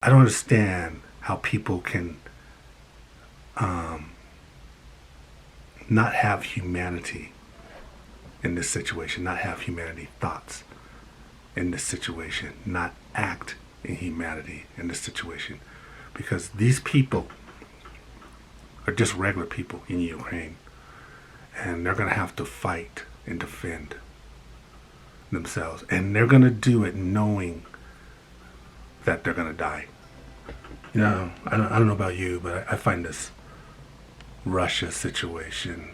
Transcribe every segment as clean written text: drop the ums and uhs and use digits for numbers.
I don't understand how people can um, not have humanity in this situation, not have humanity thoughts in this situation, not act in humanity in this situation. Because these people are just regular people in Ukraine, and they're going to have to fight and defend themselves. And they're going to do it knowing that they're going to die. I don't know about you, but I find this Russia situation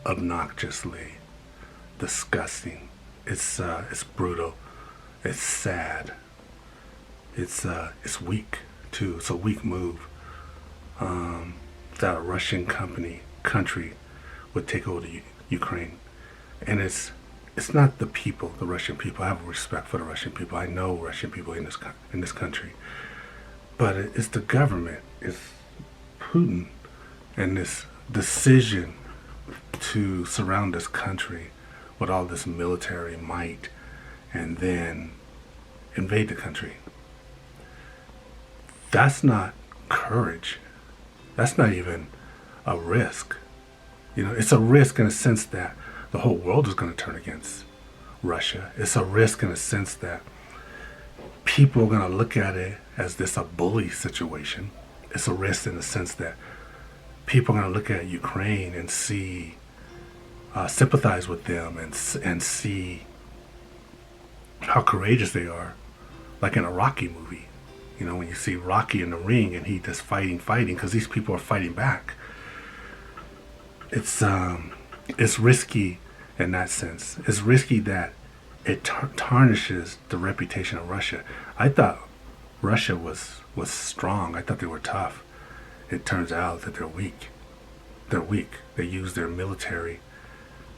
obnoxiously disgusting. It's brutal. It's sad. It's weak too. It's a weak move that a Russian country would take over the Ukraine, and it's not the people, the Russian people. I have respect for the Russian people. I know Russian people in this country, but it's the government. It's Putin and this decision to surround this country with all this military might and then invade the country. That's not courage. That's not even a risk. It's a risk in a sense that the whole world is going to turn against Russia. It's a risk in a sense that people are going to look at it as this a bully situation. It's a risk in the sense that people are going to look at Ukraine and see, sympathize with them and see how courageous they are, like in a Rocky movie. When you see Rocky in the ring and he just fighting, because these people are fighting back. It's risky in that sense. It's risky that it tarnishes the reputation of Russia. I thought Russia was strong. I thought they were tough. It turns out that they're weak. They're weak. They use their military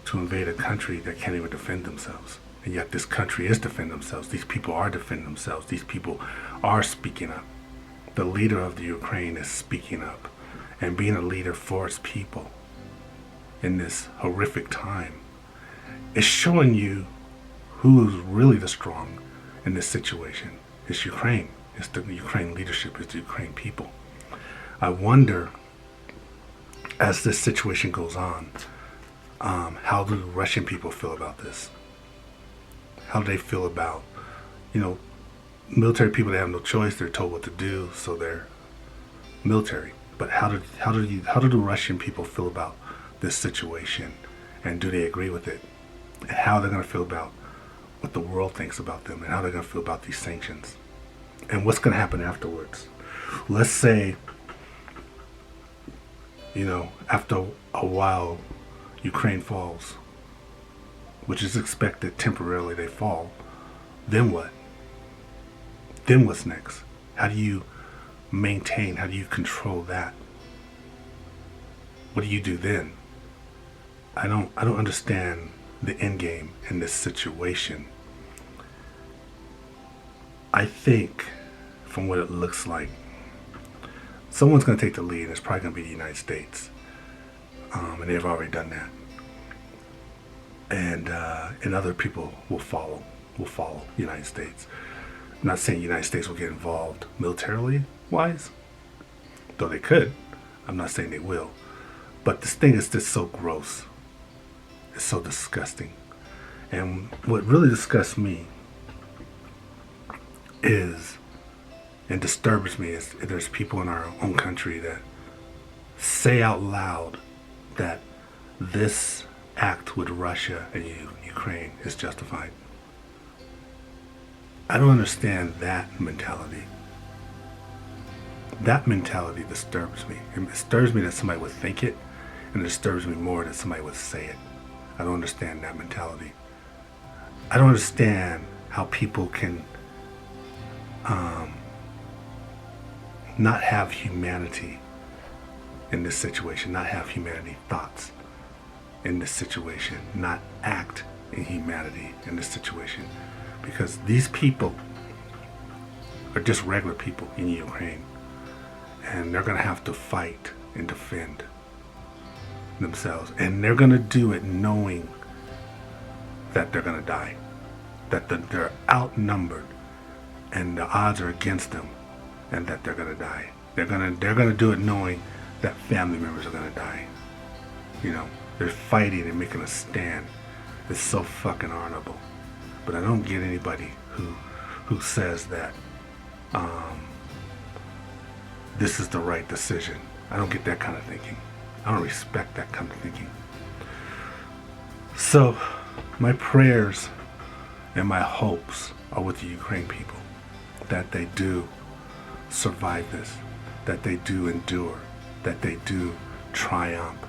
to invade a country that can't even defend themselves. And yet this country is defending themselves. These people are defending themselves. These people are speaking up. The leader of the Ukraine is speaking up and being a leader for its people in this horrific time. It's showing you who is really the strong in this situation. It's Ukraine. It's the Ukraine leadership. It's the Ukraine people. I wonder, as this situation goes on, how do the Russian people feel about this? How do they feel about, military people? They have no choice. They're told what to do, so they're military. But how do the Russian people feel about this situation, and do they agree with it? And how they're going to feel about what the world thinks about them, and how they're going to feel about these sanctions, and what's going to happen afterwards. Let's say, after a while, Ukraine falls, which is expected. Temporarily they fall. Then what? Then what's next? How do you maintain? How do you control that? What do you do then? I don't understand the end game in this situation. I think, from what it looks like, someone's going to take the lead, and it's probably going to be the United States, and they've already done that. And other people will follow the United States. I'm not saying the United States will get involved militarily wise, though they could. I'm not saying they will. But this thing is just so gross. It's so disgusting. And what really disgusts me is, and disturbs me, is there's people in our own country that say out loud that this act with Russia and Ukraine is justified. I don't understand that mentality. That mentality disturbs me. It disturbs me that somebody would think it, and it disturbs me more that somebody would say it. I don't understand that mentality. I don't understand how people can not have humanity in this situation, not have humanity thoughts in this situation, not act in humanity in this situation. Because these people are just regular people in Ukraine, and they're going to have to fight and defend themselves, and they're going to do it knowing that they're going to die, that they're outnumbered, and the odds are against them, and that they're gonna die. They're gonna do it knowing that family members are gonna die. You know, they're fighting and making a stand. It's so fucking honorable. But I don't get anybody who says that this is the right decision. I don't get that kind of thinking. I don't respect that kind of thinking. So my prayers and my hopes are with the Ukraine people, that they do survive this, that they do endure, that they do triumph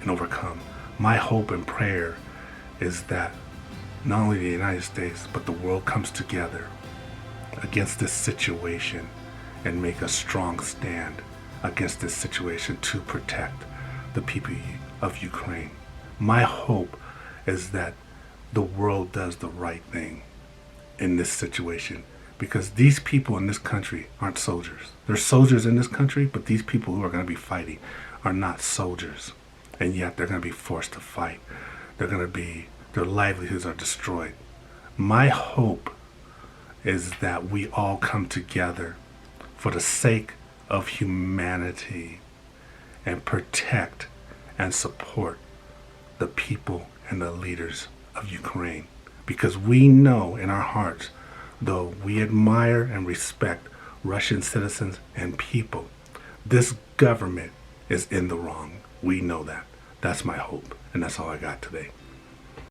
and overcome. My hope and prayer is that not only the United States, but the world comes together against this situation and make a strong stand against this situation to protect the people of Ukraine. My hope is that the world does the right thing in this situation, because these people in this country aren't soldiers. They're soldiers in this country, but these people who are going to be fighting are not soldiers, and yet they're going to be forced to fight. Their livelihoods are destroyed. My hope is that we all come together for the sake of humanity and protect and support the people and the leaders of Ukraine. Because we know in our hearts, though we admire and respect Russian citizens and people, this government is in the wrong. We know that. That's my hope, and that's all I got today.